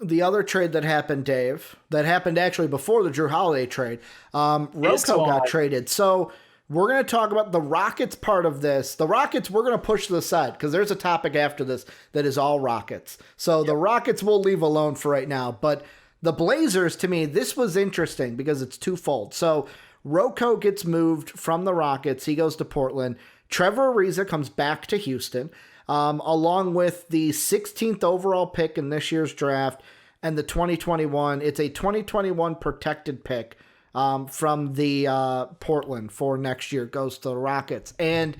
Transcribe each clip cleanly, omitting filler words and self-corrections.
the other trade that happened, Dave, that happened actually before the Drew Holiday trade, Roco got traded. So we're going to talk about the Rockets part of this. The Rockets, we're going to push to the side because there's a topic after this that is all Rockets. So the Rockets we'll leave alone for right now. But the Blazers, to me, this was interesting because it's twofold. So Roco gets moved from the Rockets. He goes to Portland. Trevor Ariza comes back to Houston, along with the 16th overall pick in this year's draft and the 2021. It's a 2021 protected pick from the Portland for next year. Goes to the Rockets. And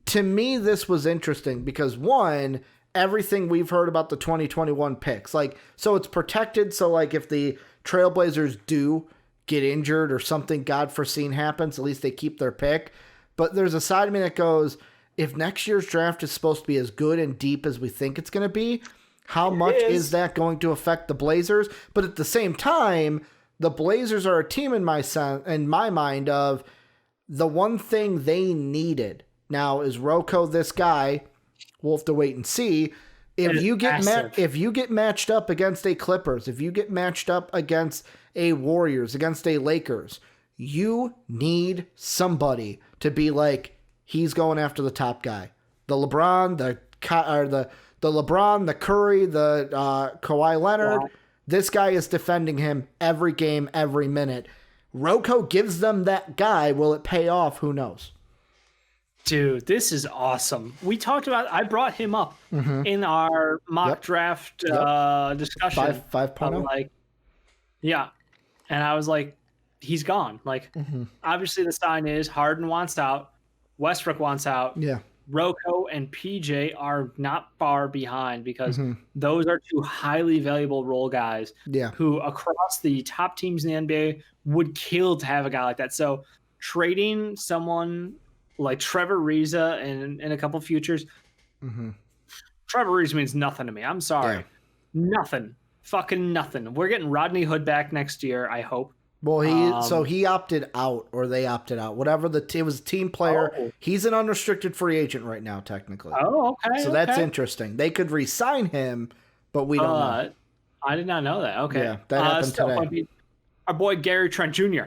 to me, this was interesting because, one, everything we've heard about the 2021 picks. So it's protected. So, if the Trailblazers do get injured or something God foreseen happens, at least they keep their pick. But there's a side of me that goes, if next year's draft is supposed to be as good and deep as we think it's going to be, how much is that going to affect the Blazers? But at the same time, the Blazers are a team in my mind of the one thing they needed. Now, is Roco this guy? We'll have to wait and see. If you get matched up against a Clippers, if you get matched up against a Warriors, against a Lakers, you need somebody to be like, he's going after the top guy. The LeBron, the LeBron, the Curry, the Kawhi Leonard. Wow. This guy is defending him every game, every minute. Roco gives them that guy. Will it pay off? Who knows? Dude, this is awesome. We talked about, I brought him up in our mock draft discussion. 5.0. Yeah. And I was like, he's gone. Obviously the sign is Harden wants out. Westbrook wants out. Yeah. Roco and PJ are not far behind because those are two highly valuable role guys who across the top teams in the NBA would kill to have a guy like that. So trading someone like Trevor Ariza and a couple futures, Trevor Ariza means nothing to me. I'm sorry. Yeah. Nothing. Fucking nothing. We're getting Rodney Hood back next year, I hope. Well, he opted out, or they opted out. Whatever it was a team player. Oh. He's an unrestricted free agent right now, technically. Oh, okay. So that's interesting. They could re-sign him, but we don't know. I did not know that. Okay. Yeah, that happened today. Our boy Gary Trent Jr.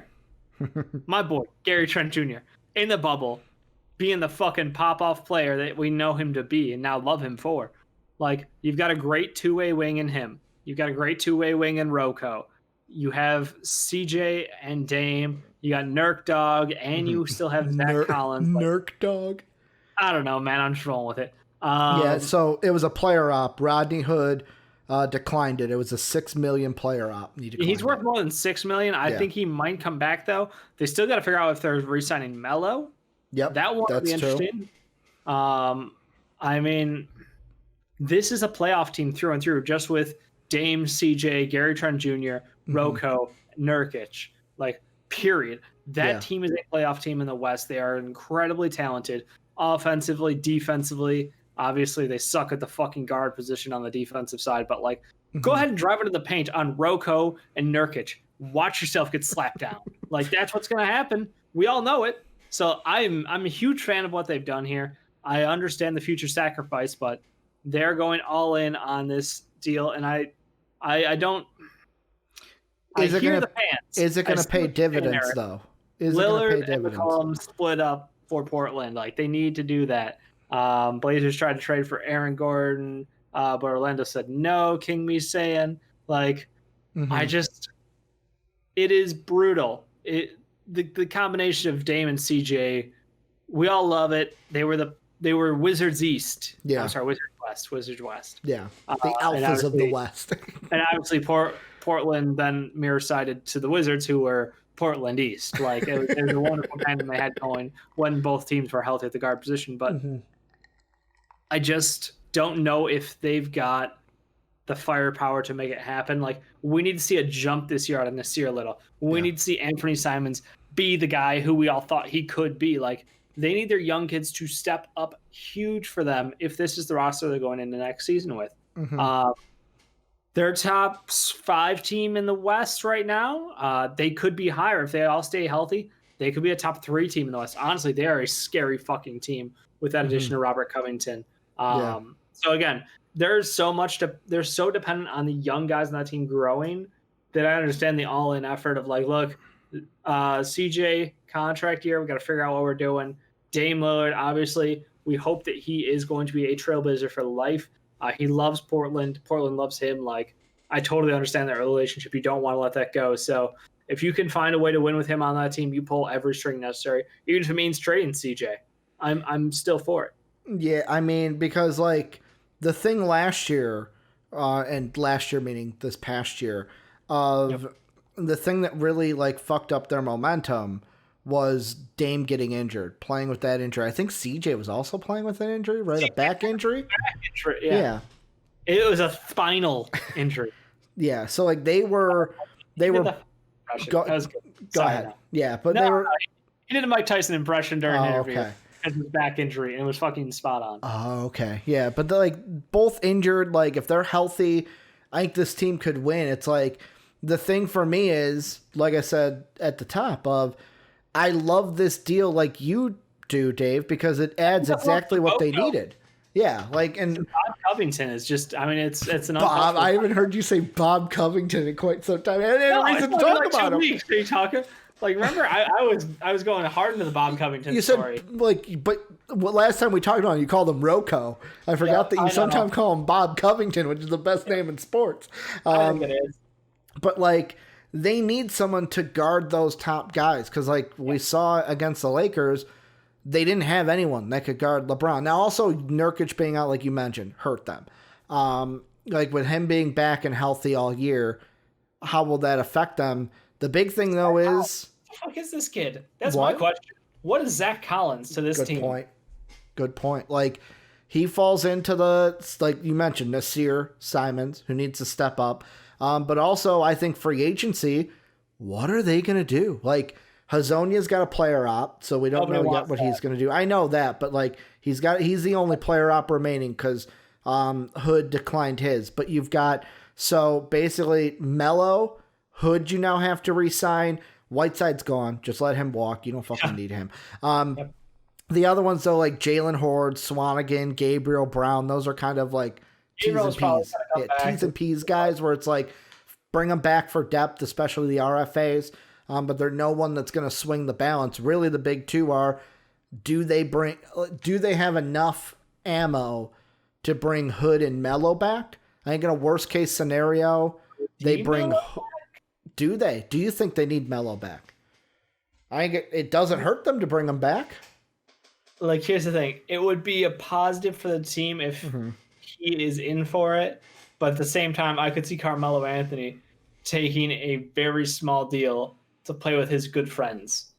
My boy Gary Trent Jr. in the bubble, being the fucking pop-off player that we know him to be and now love him for. You've got a great two-way wing in him. You've got a great two-way wing in Roco. You have CJ and Dame. You got Nurk Dog, and you still have Zach Collins. Nurk Dog. I don't know, man. I'm just rolling with it. So it was a player op. Rodney Hood declined it. It was a $6 million player op. He's worth more than $6 million. I think he might come back though. They still got to figure out if they're re-signing Melo. Yep, that one would be interesting. I mean, this is a playoff team through and through, just with Dame, CJ, Gary Trent Jr., Roco, Nurkic, period. That team is a playoff team in the West. They are incredibly talented, offensively, defensively. Obviously, they suck at the fucking guard position on the defensive side, but go ahead and drive into the paint on Roco and Nurkic. Watch yourself get slapped down. That's what's going to happen. We all know it. So I'm a huge fan of what they've done here. I understand the future sacrifice, but they're going all in on this deal, and I don't. Is it going to pay dividends though? Is Lillard it going to pay dividends? And McCollum split up for Portland. They need to do that. Blazers tried to trade for Aaron Gordon, but Orlando said no. King Me saying it is brutal. The combination of Dame and CJ, we all love it. They were Wizards East. Yeah. I'm sorry, Wizards West. Yeah. The alphas of the West. And obviously Portland then mirror-sided to the Wizards, who were Portland East. It was a wonderful tandem they had going when both teams were healthy at the guard position. But I just don't know if they've got the firepower to make it happen. We need to see a jump this year out of Nasir Little. We need to see Anthony Simons be the guy who we all thought he could be. They need their young kids to step up huge for them if this is the roster they're going into next season with. They're top 5 team in the West right now. They could be higher if they all stay healthy. They could be a top 3 team in the West. Honestly, they are a scary fucking team with that addition to Robert Covington. So again, they're so dependent on the young guys on that team growing that I understand the all-in effort of like, look, CJ contract year, we got to figure out what we're doing. Dame Lillard, obviously, we hope that he is going to be a trailblazer for life. He loves Portland. Portland loves him. Like, I totally understand that relationship. You don't want to let that go. So if you can find a way to win with him on that team, you pull every string necessary, even if it means trading CJ. I'm still for it. Yeah, I mean, because like the thing last year, and last year meaning this past year, of the thing that really like fucked up their momentum was Dame getting injured, playing with that injury. I think CJ was also playing with an injury, right? A back injury? Yeah. It was a spinal injury. Yeah, so like they were go ahead. No. Yeah, but no, they were he did a Mike Tyson impression during the interview. Okay. As his back injury, and it was fucking spot on. Oh, okay. Yeah, but they're like both injured. Like if they're healthy, I think this team could win. It's like the thing for me is, like I said at the top of, I love this deal like you do, Dave, because it adds exactly what they needed. Yeah, like and Bob Covington is just. I mean, it's an Bob. I haven't heard you say Bob Covington in quite some time. I had a reason to talk about him. Weeks. Are you talking? Like, remember, I was going hard into the Bob Covington story. You said, like, but last time we talked about him, you called him Roco. I forgot that you sometimes call him Bob Covington, which is the best name in sports. I think it is. But, like, they need someone to guard those top guys because, like, we saw against the Lakers, they didn't have anyone that could guard LeBron. Now, also, Nurkic being out, like you mentioned, hurt them. Like, with him being back and healthy all year, how will that affect them? The big thing, though, is... What the fuck is this kid? That's my question. What is Zach Collins to this team? Good point. Like, he falls into the, like you mentioned, Nasir Simons, who needs to step up. But also, I think free agency, what are they going to do? Like, Hazonia's got a player op, so we don't know yet what he's going to do. I know that, but, like, he's the only player op remaining because Hood declined his. But you've got, so basically, Melo... Hood, you now have to re-sign. Whiteside's gone. Just let him walk. You don't fucking need him. The other ones, though, like Jalen Horde, Swanigan, Gabriel Brown, those are kind of like T's and P's. T's and P's guys where it's like bring them back for depth, especially the RFAs. But they're no one that's going to swing the balance. Really, the big two are, do they have enough ammo to bring Hood and Melo back? I think in a worst-case scenario, they bring... Do they? Do you think they need Melo back? I think it doesn't hurt them to bring him back. Like, here's the thing. It would be a positive for the team if he is in for it. But at the same time, I could see Carmelo Anthony taking a very small deal to play with his good friends.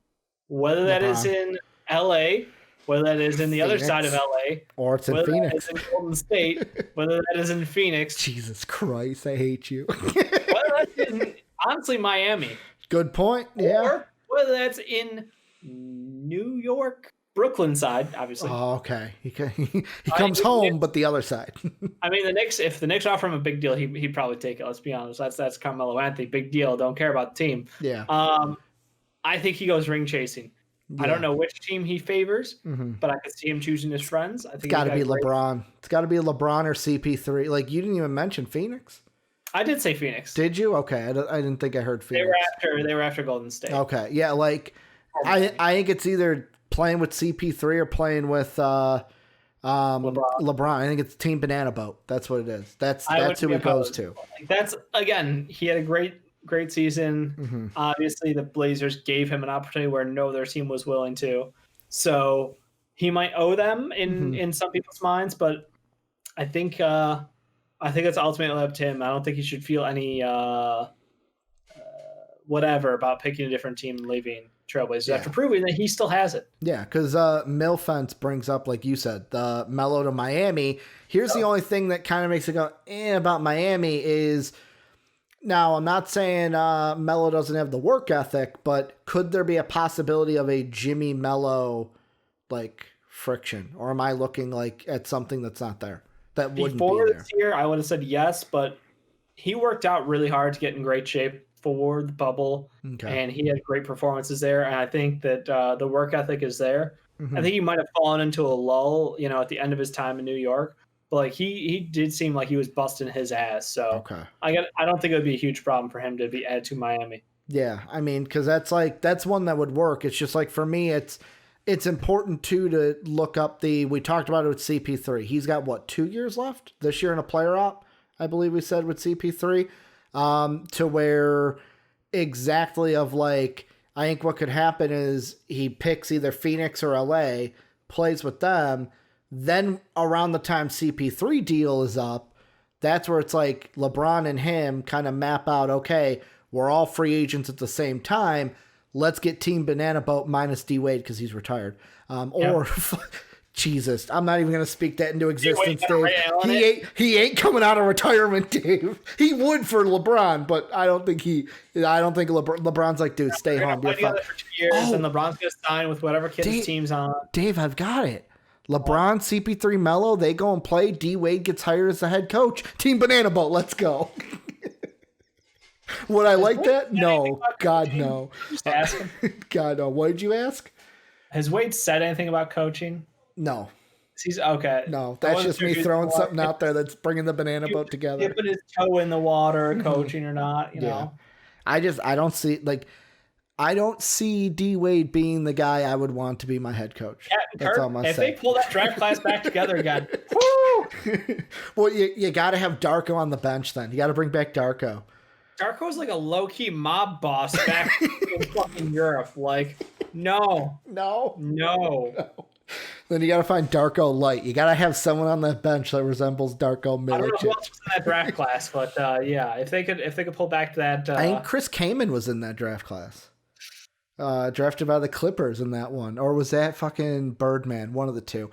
Whether that is in L.A., whether that is in the other side of L.A., or it's in Phoenix. That is in Golden State, whether that is in Phoenix. Jesus Christ, I hate you. Whether that's in... Honestly, Miami. Good point. Yeah. Or whether that's in New York, Brooklyn side, obviously. Oh, okay. He comes home, but the other side. I mean, if the Knicks offer him a big deal, he'd probably take it. Let's be honest. That's Carmelo Anthony. Big deal. Don't care about the team. Yeah. I think he goes ring chasing. Yeah. I don't know which team he favors, but I could see him choosing his friends. I think it's got to be LeBron. It's got to be LeBron or CP3. Like, you didn't even mention Phoenix. I did say Phoenix. Did you? Okay, I didn't think I heard Phoenix. They were after Golden State. Okay, yeah, like I think it's either playing with CP3 or playing with LeBron. I think it's Team Banana Boat. That's what it is. That's who he goes to. That's, again, he had a great season. Obviously, the Blazers gave him an opportunity where no other team was willing to. So he might owe them in some people's minds, but I think it's ultimately up to him. I don't think he should feel any whatever about picking a different team and leaving Trailblazers after proving that he still has it. Yeah, because Milfence brings up, like you said, the Melo to Miami. Here's the only thing that kind of makes it go about Miami is, now I'm not saying Melo doesn't have the work ethic, but could there be a possibility of a Jimmy Melo like friction, or am I looking like at something that's not there? That wouldn't Before be there. This year, I would have said yes, but he worked out really hard to get in great shape for the bubble, and he had great performances there. And I think that the work ethic is there. I think he might have fallen into a lull, at the end of his time in New York. but like he did seem like he was busting his ass. So Okay. I don't think it would be a huge problem for him to be added to Miami. Yeah, I mean, because that's one that would work. It's just like for me, it's important too to look up we talked about it with CP3. He's got what, 2 years left this year in a player op, I believe we said with CP3, to where exactly of like, I think what could happen is he picks either Phoenix or LA, plays with them. Then around the time CP3 deal is up, that's where it's like LeBron and him kind of map out, okay, we're all free agents at the same time. Let's get Team Banana Boat minus D Wade because he's retired. Or Jesus, I'm not even going to speak that into existence, Dave. He ain't coming out of retirement, Dave. He would for LeBron, but I don't think LeBron's like, dude, stay home. You're fine. For 2 years, and LeBron's going to sign with whatever kid his team's on. Dave, I've got it. LeBron, CP3, Melo, they go and play. D Wade gets hired as the head coach. Team Banana Boat, let's go. Would I like that? No. God, no. Just ask him. God, no. What did you ask? Has Wade said anything about coaching? No. He's okay. No, that's just me throwing something out there that's bringing the Banana Boat together. Dipping his toe in the water, coaching or not, you know. I don't see D Wade being the guy I would want to be my head coach. That's all I'm if saying. they pull that draft class back together again, woo! Well, you got to have Darko on the bench then. You got to bring back Darko. Darko's like a low-key mob boss back in fucking Europe. Like, no. Then you got to find Darko light. You got to have someone on that bench that resembles Darko Milicic. I don't know who else was in that draft class, but yeah, if they could pull back that. I think Chris Kaman was in that draft class. Drafted by the Clippers in that one, or was that fucking Birdman? One of the two.